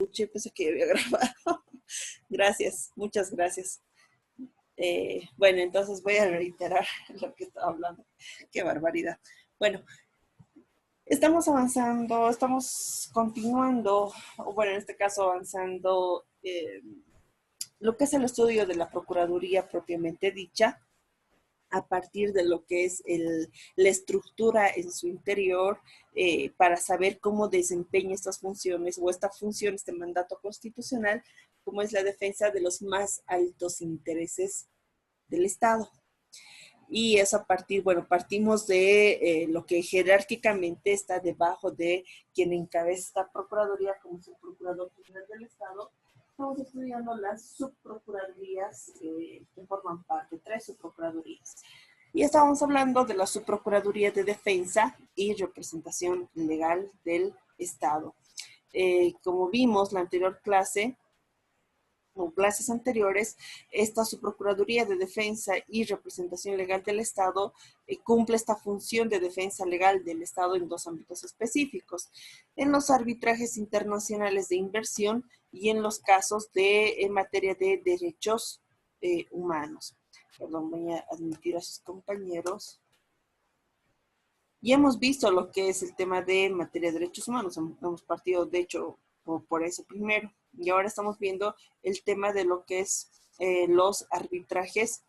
escuché, pensé que había grabado. Gracias, muchas gracias. Bueno, entonces voy a reiterar lo que estaba hablando. Qué barbaridad. Bueno, estamos avanzando, estamos continuando, o bueno, en este caso avanzando lo que es el estudio de la Procuraduría propiamente dicha, a partir de lo que es la estructura en su interior, para saber cómo desempeña estas funciones o esta función, este mandato constitucional, como es la defensa de los más altos intereses del Estado. Y es a partir, bueno, partimos de lo que jerárquicamente está debajo de quien encabeza esta Procuraduría como Subprocurador General del Estado. Estamos estudiando las subprocuradurías que forman parte, 3 subprocuradurías. Y estábamos hablando de la Subprocuraduría de Defensa y Representación Legal del Estado. Como vimos la anterior clase, o clases anteriores, esta Subprocuraduría de Defensa y Representación Legal del Estado cumple esta función de defensa legal del Estado en 2 ámbitos específicos: en los arbitrajes internacionales de inversión y en los casos en materia de derechos humanos. Perdón, voy a admitir a sus compañeros. Y hemos visto lo que es el tema de materia de derechos humanos. Hemos partido, de hecho, por eso primero. Y ahora estamos viendo el tema de lo que es los arbitrajes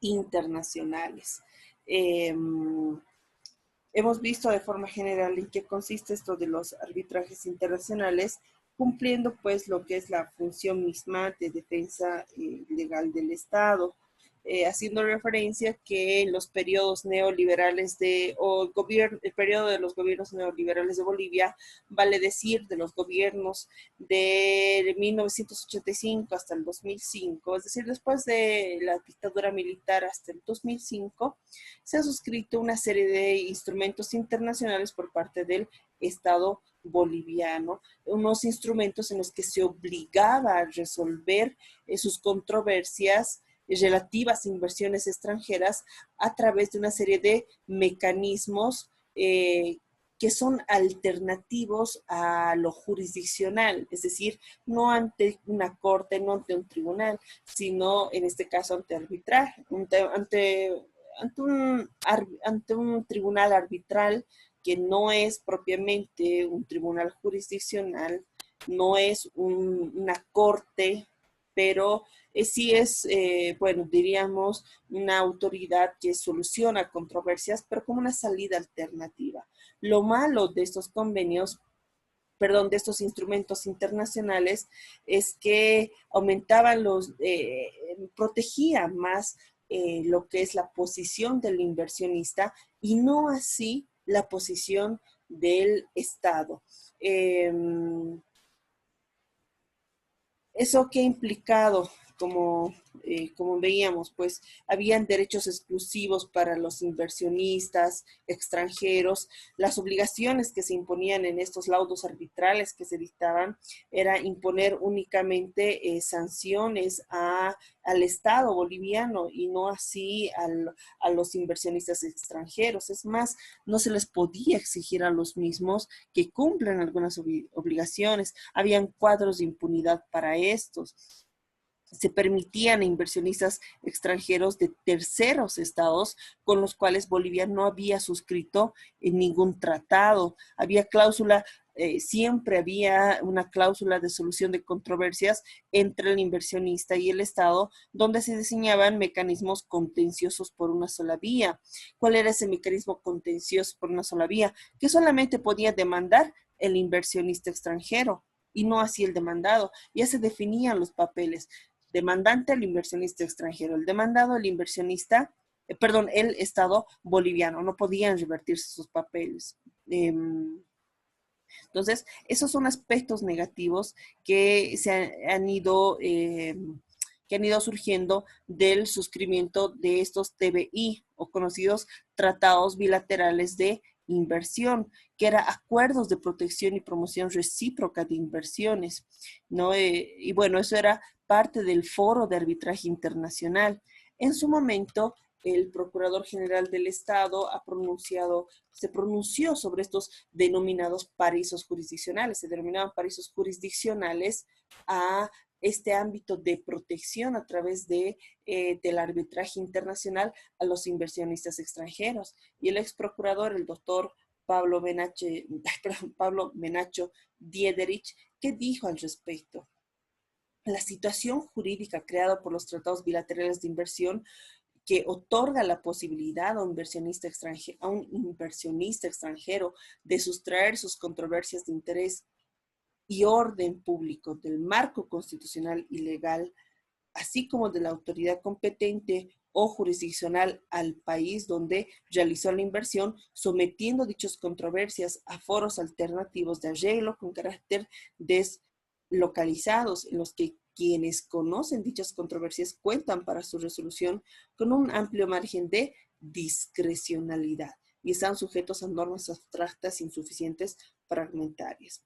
internacionales. Hemos visto de forma general en qué consiste esto de los arbitrajes internacionales, cumpliendo pues lo que es la función misma de defensa legal del Estado. Haciendo referencia que en los periodos neoliberales el periodo de los gobiernos neoliberales de Bolivia, vale decir, de los gobiernos de 1985 hasta el 2005, es decir, después de la dictadura militar hasta el 2005, se ha suscrito una serie de instrumentos internacionales por parte del Estado boliviano, unos instrumentos en los que se obligaba a resolver sus controversias relativas a inversiones extranjeras a través de una serie de mecanismos que son alternativos a lo jurisdiccional, es decir, no ante una corte, no ante un tribunal, sino en este caso ante arbitraje, ante un tribunal arbitral que no es propiamente un tribunal jurisdiccional, no es una corte, pero sí es, bueno, diríamos, una autoridad que soluciona controversias, pero como una salida alternativa. Lo malo de estos convenios, perdón, de estos instrumentos internacionales, es que aumentaban protegían más lo que es la posición del inversionista y no así la posición del Estado. ¿Eso qué ha implicado? Como veíamos, pues habían derechos exclusivos para los inversionistas extranjeros. Las obligaciones que se imponían en estos laudos arbitrales que se dictaban era imponer únicamente sanciones al Estado boliviano y no así a los inversionistas extranjeros. Es más, no se les podía exigir a los mismos que cumplan algunas obligaciones. Habían cuadros de impunidad para estos. Se permitían a inversionistas extranjeros de terceros estados con los cuales Bolivia no había suscrito en ningún tratado. Había siempre había una cláusula de solución de controversias entre el inversionista y el Estado, donde se diseñaban mecanismos contenciosos por una sola vía. ¿Cuál era ese mecanismo contencioso por una sola vía? Que solamente podía demandar el inversionista extranjero y no así el demandado. Ya se definían los papeles. Demandante, el inversionista extranjero; el demandado, el inversionista, el Estado boliviano. No podían revertirse sus papeles. Entonces, esos son aspectos negativos que han ido surgiendo del suscribimiento de estos TBI, o conocidos tratados bilaterales de inversión, que eran acuerdos de protección y promoción recíproca de inversiones, ¿no? Y bueno, eso era parte del Foro de Arbitraje Internacional. En su momento, el Procurador General del Estado se pronunció sobre estos denominados paraísos jurisdiccionales. Se denominaban paraísos jurisdiccionales a este ámbito de protección a través del arbitraje internacional a los inversionistas extranjeros. Y el ex procurador, el doctor Pablo Menacho Diederich, ¿qué dijo al respecto? La situación jurídica creada por los tratados bilaterales de inversión que otorga la posibilidad a un inversionista extranjero de sustraer sus controversias de interés y orden público del marco constitucional y legal, así como de la autoridad competente o jurisdiccional al país donde realizó la inversión, sometiendo dichas controversias a foros alternativos de arreglo con carácter deslocalizados, en los que quienes conocen dichas controversias cuentan para su resolución con un amplio margen de discrecionalidad y están sujetos a normas abstractas insuficientes fragmentarias.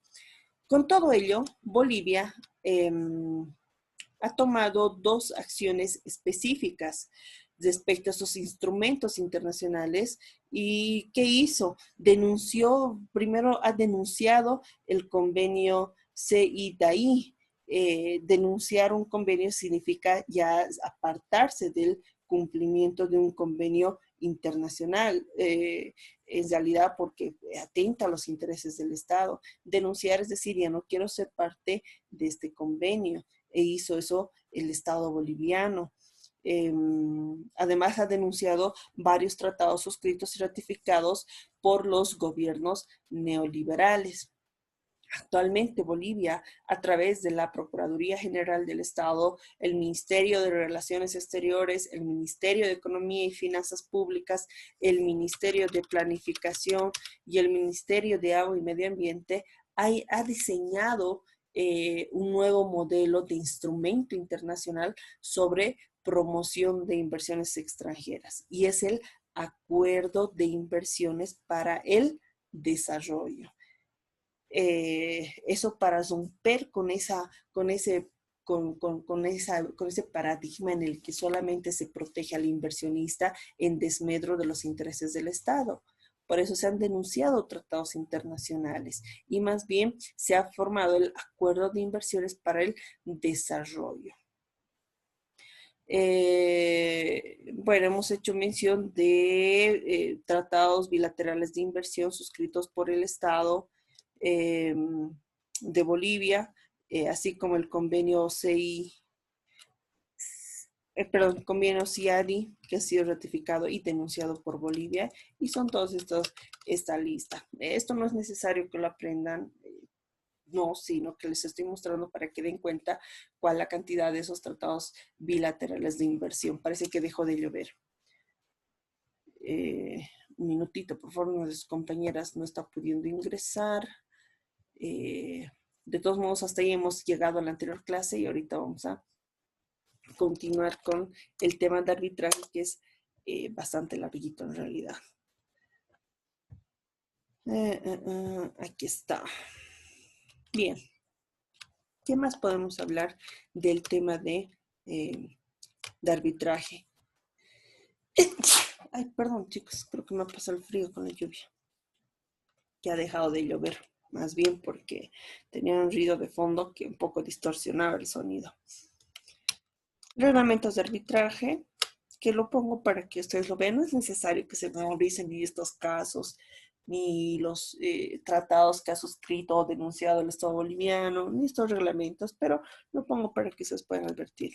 Con todo ello, Bolivia ha tomado dos acciones específicas respecto a esos instrumentos internacionales. ¿Y qué hizo? Primero ha denunciado el convenio CIDAI. Denunciar un convenio significa ya apartarse del cumplimiento de un convenio internacional, en realidad porque atenta a los intereses del Estado. Denunciar es decir, ya no quiero ser parte de este convenio, e hizo eso el Estado boliviano. Además ha denunciado varios tratados suscritos y ratificados por los gobiernos neoliberales. Actualmente Bolivia, a través de la Procuraduría General del Estado, el Ministerio de Relaciones Exteriores, el Ministerio de Economía y Finanzas Públicas, el Ministerio de Planificación y el Ministerio de Agua y Medio Ambiente, ha diseñado un nuevo modelo de instrumento internacional sobre promoción de inversiones extranjeras, y es el Acuerdo de Inversiones para el Desarrollo. Eso para romper con ese paradigma en el que solamente se protege al inversionista en desmedro de los intereses del Estado. Por eso se han denunciado tratados internacionales y más bien se ha formado el Acuerdo de Inversiones para el Desarrollo. Bueno, hemos hecho mención de tratados bilaterales de inversión suscritos por el Estado de Bolivia, así como el convenio convenio CIADI, que ha sido ratificado y denunciado por Bolivia, y son todos esta lista. Esto no es necesario que lo aprendan, no, sino que les estoy mostrando para que den cuenta cuál es la cantidad de esos tratados bilaterales de inversión. Parece que dejó de llover. Un minutito, por favor, una de sus compañeras no está pudiendo ingresar. De todos modos, hasta ahí hemos llegado a la anterior clase y ahorita vamos a continuar con el tema de arbitraje, que es bastante larguito en realidad. Aquí está. Bien. ¿Qué más podemos hablar del tema de arbitraje? Ay, perdón, chicos, creo que me ha pasado el frío con la lluvia. Que ha dejado de llover, más bien porque tenía un ruido de fondo que un poco distorsionaba el sonido. Reglamentos de arbitraje, que lo pongo para que ustedes lo vean. No es necesario que se memoricen ni estos casos, ni los tratados que ha suscrito o denunciado el Estado boliviano, ni estos reglamentos, pero lo pongo para que ustedes puedan advertir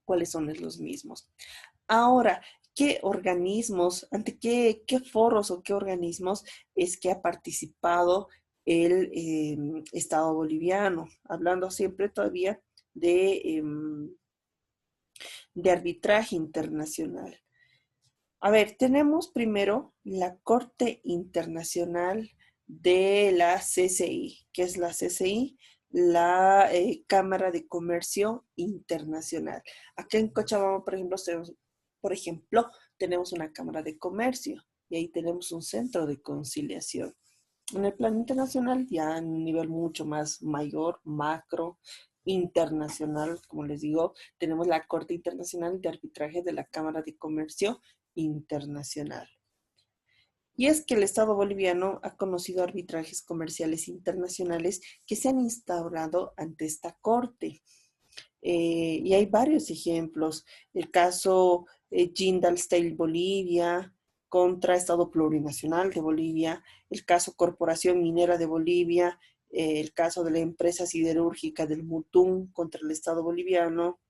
cuáles son los mismos. Ahora, ¿qué organismos, ante qué foros o qué organismos es que ha participado el Estado boliviano? Hablando siempre todavía de arbitraje internacional. A ver, tenemos primero la Corte Internacional de la CCI. ¿Qué es la CCI? La Cámara de Comercio Internacional. Aquí en Cochabamba, por ejemplo, tenemos una Cámara de Comercio y ahí tenemos un centro de conciliación. En el plano internacional, ya a un nivel mucho más mayor, macro, internacional, como les digo, tenemos la Corte Internacional de Arbitraje de la Cámara de Comercio Internacional. Y es que el Estado boliviano ha conocido arbitrajes comerciales internacionales que se han instaurado ante esta Corte. Y hay varios ejemplos. El caso Jindal Steel Bolivia contra Estado Plurinacional de Bolivia, el caso Corporación Minera de Bolivia, el caso de la empresa siderúrgica del Mutún contra el Estado boliviano,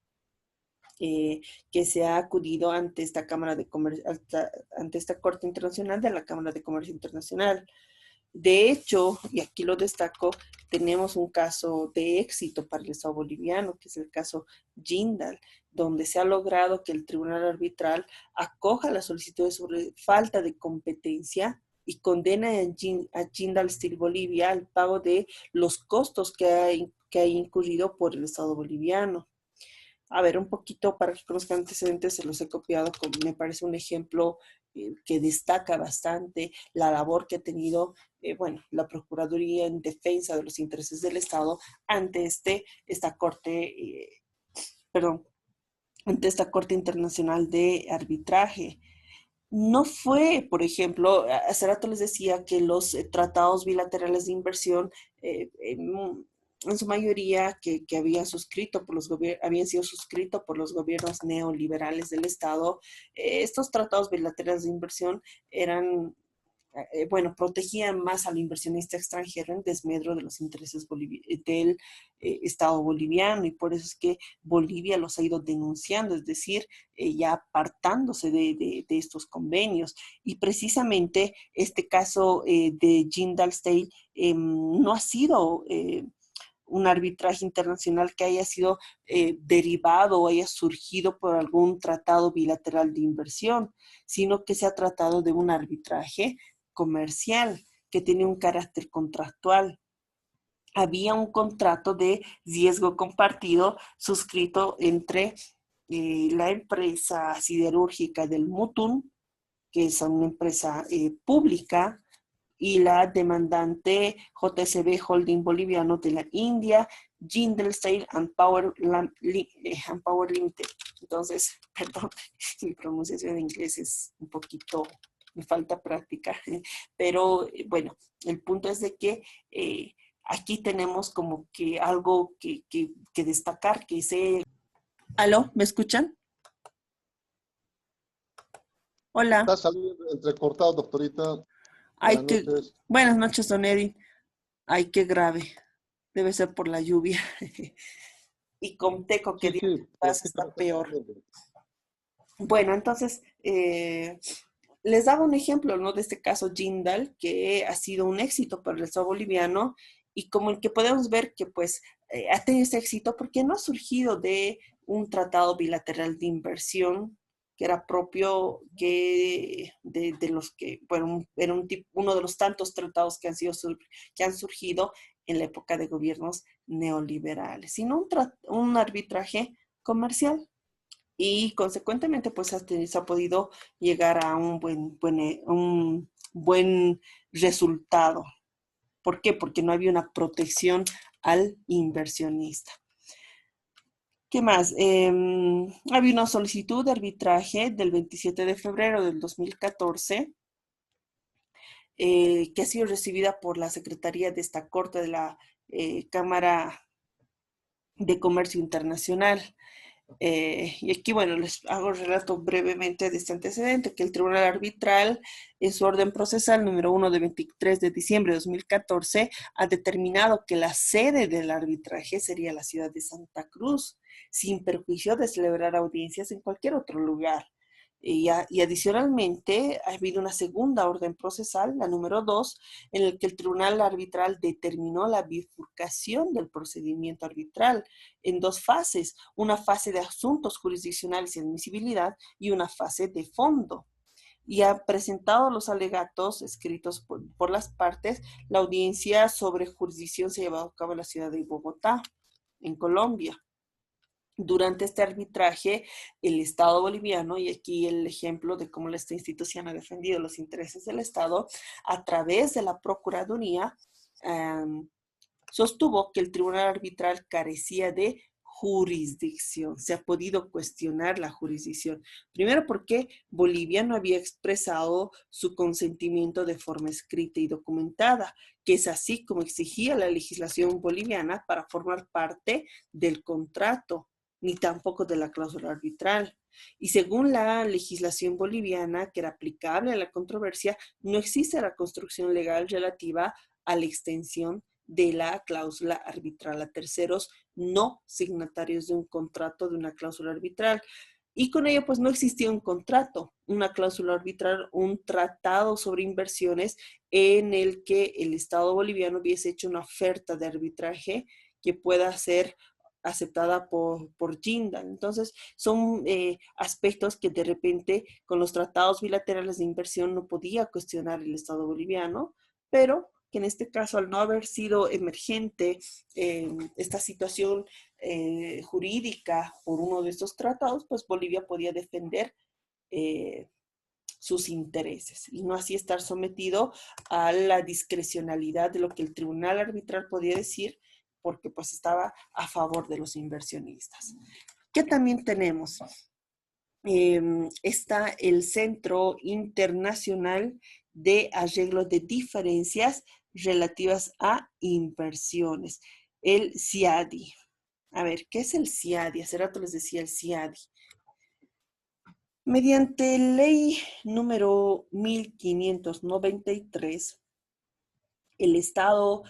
que se ha acudido ante esta Cámara de Comercio, ante esta Corte Internacional de la Cámara de Comercio Internacional. De hecho, y aquí lo destaco, tenemos un caso de éxito para el Estado boliviano, que es el caso Jindal, donde se ha logrado que el Tribunal Arbitral acoja las solicitudes sobre falta de competencia y condena a Jindal Steel Bolivia al pago de los costos que ha incurrido por el Estado boliviano. A ver, un poquito para que conozcan antecedentes, se los he copiado, me parece un ejemplo que destaca bastante la labor que ha tenido, bueno, la Procuraduría en defensa de los intereses del Estado ante esta Corte, perdón, ante esta Corte Internacional de Arbitraje. No fue, por ejemplo, hace rato les decía que los tratados bilaterales de inversión, en su mayoría que habían suscrito por habían sido suscritos por los gobiernos neoliberales del Estado, estos tratados bilaterales de inversión eran bueno, protegían más al inversionista extranjero en desmedro de los intereses del Estado boliviano, y por eso es que Bolivia los ha ido denunciando, es decir, ya apartándose de estos convenios. Y precisamente este caso de Jindal Steel no ha sido un arbitraje internacional que haya sido derivado o haya surgido por algún tratado bilateral de inversión, sino que se ha tratado de un arbitraje comercial que tiene un carácter contractual. Había un contrato de riesgo compartido suscrito entre la empresa siderúrgica del Mutun, que es una empresa pública, y la demandante JSB Holding Boliviano de la India, Jindal Steel and Power Limited. Entonces, perdón, mi pronunciación en inglés es un poquito, me falta práctica, pero bueno, el punto es de que aquí tenemos como que algo que destacar, que se... ¿Aló? ¿Me escuchan? Hola. Está saliendo entrecortado, doctorita. Ay, Buenas qué... noches. Buenas noches, don Edith. Ay, qué grave. Debe ser por la lluvia. Y con Teco, que Sí, día sí, que por pasa, aquí está también está peor. lloviendo. Bueno, entonces, les daba un ejemplo, ¿no? De este caso Jindal, que ha sido un éxito para el Estado boliviano, y como el que podemos ver que, pues, ha tenido este éxito porque no ha surgido de un tratado bilateral de inversión que era propio de los que, bueno, era uno de los tantos tratados que que han surgido en la época de gobiernos neoliberales, sino un arbitraje comercial, y consecuentemente pues se ha podido llegar a un buen resultado. ¿Por qué? Porque no había una protección al inversionista. ¿Qué más? Había una solicitud de arbitraje del 27 de febrero del 2014 que ha sido recibida por la Secretaría de esta Corte de la Cámara de Comercio Internacional. Y aquí, bueno, les hago relato brevemente de este antecedente, que el Tribunal Arbitral, en su orden procesal número 1 de 23 de diciembre de 2014, ha determinado que la sede del arbitraje sería la ciudad de Santa Cruz, sin perjuicio de celebrar audiencias en cualquier otro lugar. Y adicionalmente ha habido una segunda orden procesal, la número 2, en el que el Tribunal Arbitral determinó la bifurcación del procedimiento arbitral en dos fases: una fase de asuntos jurisdiccionales y admisibilidad y una fase de fondo. Y ha presentado los alegatos escritos por las partes. La audiencia sobre jurisdicción se ha llevado a cabo en la ciudad de Bogotá, en Colombia. Durante este arbitraje, el Estado boliviano, y aquí el ejemplo de cómo esta institución ha defendido los intereses del Estado, a través de la Procuraduría, sostuvo que el tribunal arbitral carecía de jurisdicción. Se ha podido cuestionar la jurisdicción. Primero porque Bolivia no había expresado su consentimiento de forma escrita y documentada, que es así como exigía la legislación boliviana para formar parte del contrato, ni tampoco de la cláusula arbitral. Y según la legislación boliviana, que era aplicable a la controversia, no existe la construcción legal relativa a la extensión de la cláusula arbitral a terceros no signatarios de un contrato de una cláusula arbitral. Y con ello, pues no existía un contrato, una cláusula arbitral, un tratado sobre inversiones en el que el Estado boliviano hubiese hecho una oferta de arbitraje que pueda ser aceptada por Jindal. Entonces, son aspectos que de repente con los tratados bilaterales de inversión no podía cuestionar el Estado boliviano, pero que en este caso, al no haber sido emergente esta situación jurídica por uno de estos tratados, pues Bolivia podía defender sus intereses y no así estar sometido a la discrecionalidad de lo que el tribunal arbitral podía decir, porque pues estaba a favor de los inversionistas. ¿Qué también tenemos? Está el Centro Internacional de Arreglo de Diferencias relativas a inversiones, el CIADI. A ver, ¿qué es el CIADI? Hace rato les decía el CIADI. Mediante ley número 1593, el Estado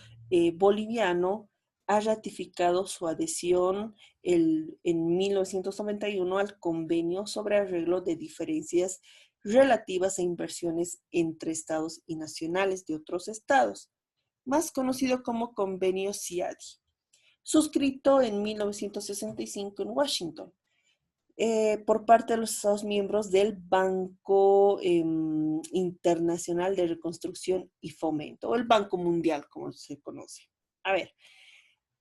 boliviano ha ratificado su adhesión en 1991 al Convenio sobre Arreglo de Diferencias relativas a inversiones entre estados y nacionales de otros estados, más conocido como Convenio CIADI, suscrito en 1965 en Washington. Por parte de los Estados miembros del Banco Internacional de Reconstrucción y Fomento, o el Banco Mundial, como se conoce. A ver,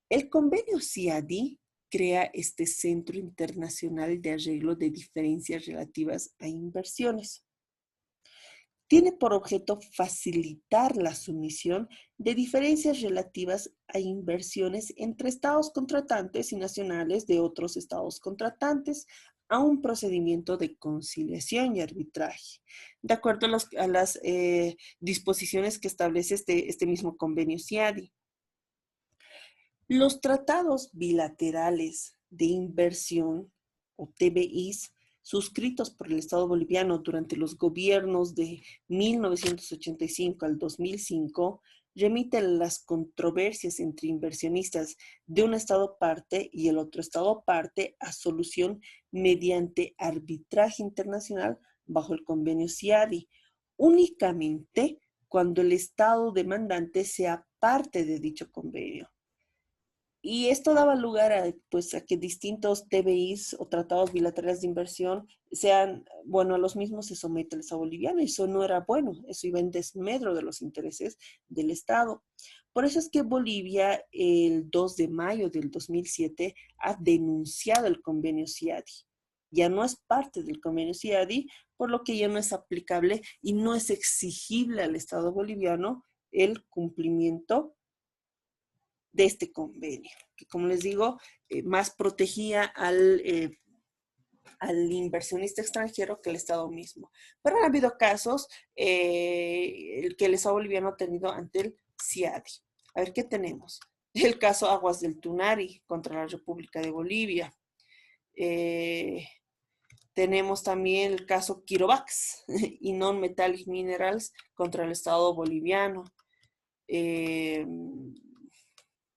el convenio CIADI crea este Centro Internacional de Arreglo de Diferencias Relativas a Inversiones. Tiene por objeto facilitar la sumisión de diferencias relativas a inversiones entre estados contratantes y nacionales de otros estados contratantes a un procedimiento de conciliación y arbitraje, de acuerdo a las disposiciones que establece este mismo convenio CIADI. Los tratados bilaterales de inversión o TBIs suscritos por el Estado boliviano durante los gobiernos de 1985 al 2005 remiten las controversias entre inversionistas de un Estado parte y el otro Estado parte a solución mediante arbitraje internacional bajo el convenio CIADI, únicamente cuando el Estado demandante sea parte de dicho convenio. Y esto daba lugar a, pues, a que distintos TBIs o tratados bilaterales de inversión sean, bueno, a los mismos se somete el Estado boliviano y eso no era bueno, eso iba en desmedro de los intereses del Estado. Por eso es que Bolivia el 2 de mayo del 2007 ha denunciado el convenio CIADI. Ya no es parte del convenio CIADI, por lo que ya no es aplicable y no es exigible al Estado boliviano el cumplimiento de este convenio, que como les digo, más protegía al inversionista extranjero que el Estado mismo. Pero han habido casos que el Estado boliviano ha tenido ante el CIADI. A ver, ¿qué tenemos? El caso Aguas del Tunari contra la República de Bolivia. Tenemos también el caso Quirobax y Non-Metallic Minerals contra el Estado boliviano.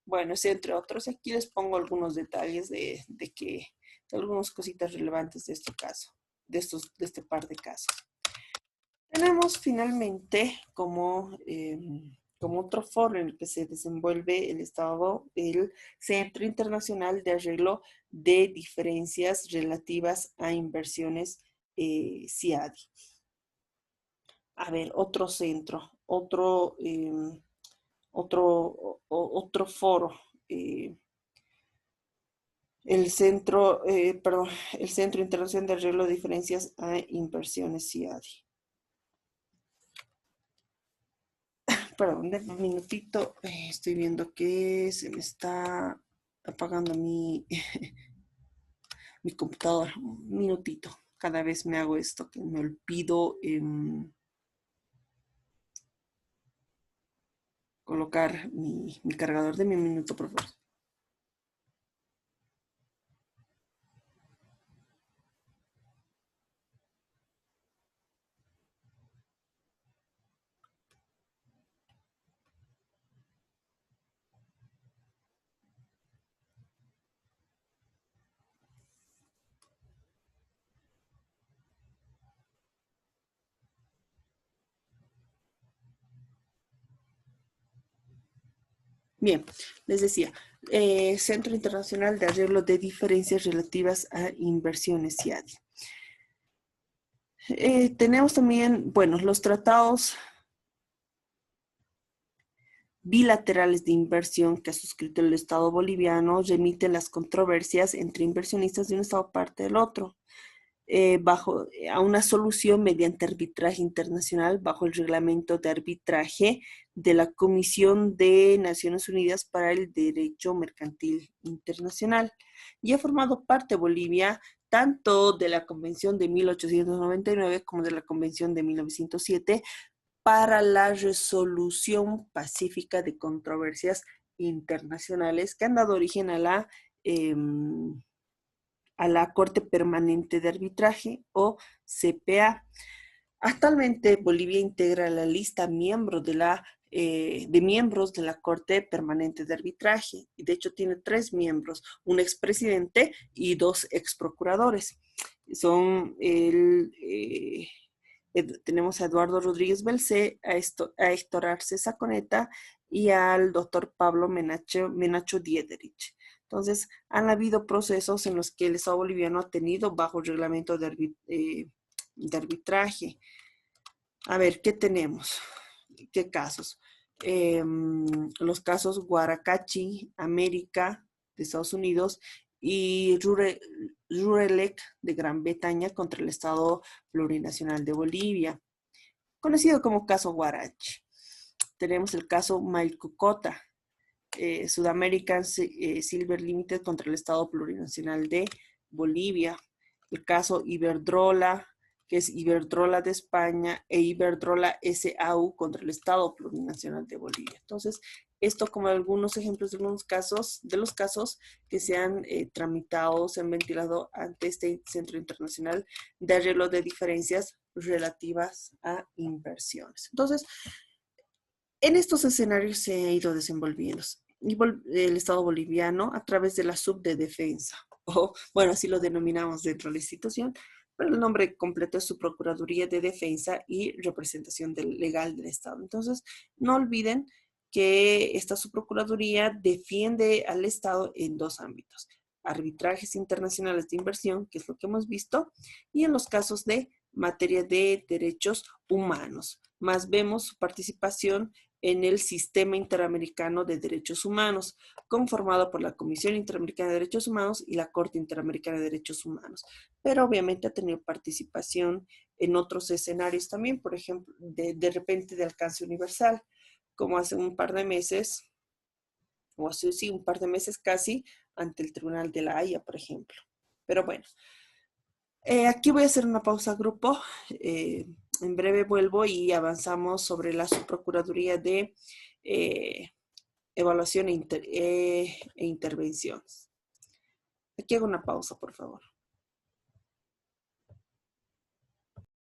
Bueno, es entre otros. Aquí les pongo algunos detalles de algunas cositas relevantes de este caso, de este par de casos. Tenemos finalmente como otro foro en el que se desenvuelve el Centro Internacional de Arreglo de Diferencias Relativas a Inversiones CIADI. A ver, otro centro, otro foro. El Centro Internacional de Arreglo de Diferencias a Inversiones CIADI. perdón, un minutito. Estoy viendo que se me está apagando mi computadora. Un minutito. Cada vez me hago esto que me olvido colocar mi cargador. De mi minuto, por favor. Bien, les decía, Centro Internacional de Arreglo de Diferencias Relativas a Inversiones, CIADI. Tenemos también, bueno, los tratados bilaterales de inversión que ha suscrito el Estado boliviano remiten las controversias entre inversionistas de un Estado parte del otro. A una solución mediante arbitraje internacional bajo el reglamento de arbitraje de la Comisión de Naciones Unidas para el Derecho Mercantil Internacional. Y ha formado parte Bolivia tanto de la Convención de 1899 como de la Convención de 1907 para la resolución pacífica de controversias internacionales que han dado origen a la Corte Permanente de Arbitraje o CPA. Actualmente Bolivia integra la lista miembros de miembros de la Corte Permanente de Arbitraje. De hecho, tiene 3 miembros, un expresidente y 2 exprocuradores. Son tenemos a Eduardo Rodríguez Belcé, a Héctor Arce Saconeta y al doctor Pablo Menacho Diederich. Entonces, han habido procesos en los que el Estado boliviano ha tenido bajo el reglamento de arbitraje. A ver, ¿qué tenemos? ¿Qué casos? Los casos Guaracachi, América, de Estados Unidos, y Rurelec de Gran Bretaña contra el Estado Plurinacional de Bolivia, conocido como caso Guarachi. Tenemos el caso Mailcocota, Sudamerican Silver Limited contra el Estado Plurinacional de Bolivia. El caso Iberdrola, que es Iberdrola de España, e Iberdrola S.A.U. contra el Estado Plurinacional de Bolivia. Entonces, esto como algunos ejemplos de los casos que se han tramitado, se han ventilado ante este Centro Internacional de Arreglo de Diferencias relativas a inversiones. Entonces, en estos escenarios se ha ido desenvolviendo el Estado boliviano a través de la subdefensa, o bueno, así lo denominamos dentro de la institución, pero el nombre completo es Subprocuraduría de Defensa y Representación Legal del Estado. Entonces, no olviden que esta Subprocuraduría defiende al Estado en 2 ámbitos: arbitrajes internacionales de inversión, que es lo que hemos visto, y en los casos de materia de derechos humanos. Más vemos su participación en el Sistema Interamericano de Derechos Humanos, conformado por la Comisión Interamericana de Derechos Humanos y la Corte Interamericana de Derechos Humanos. Pero obviamente ha tenido participación en otros escenarios también, por ejemplo, de repente de alcance universal, como hace un par de meses, o hace sí, un par de meses casi, ante el Tribunal de la Haya, por ejemplo. Pero bueno, aquí voy a hacer una pausa, grupo. En breve vuelvo y avanzamos sobre la Subprocuraduría de Evaluación e Intervenciones. Aquí hago una pausa, por favor.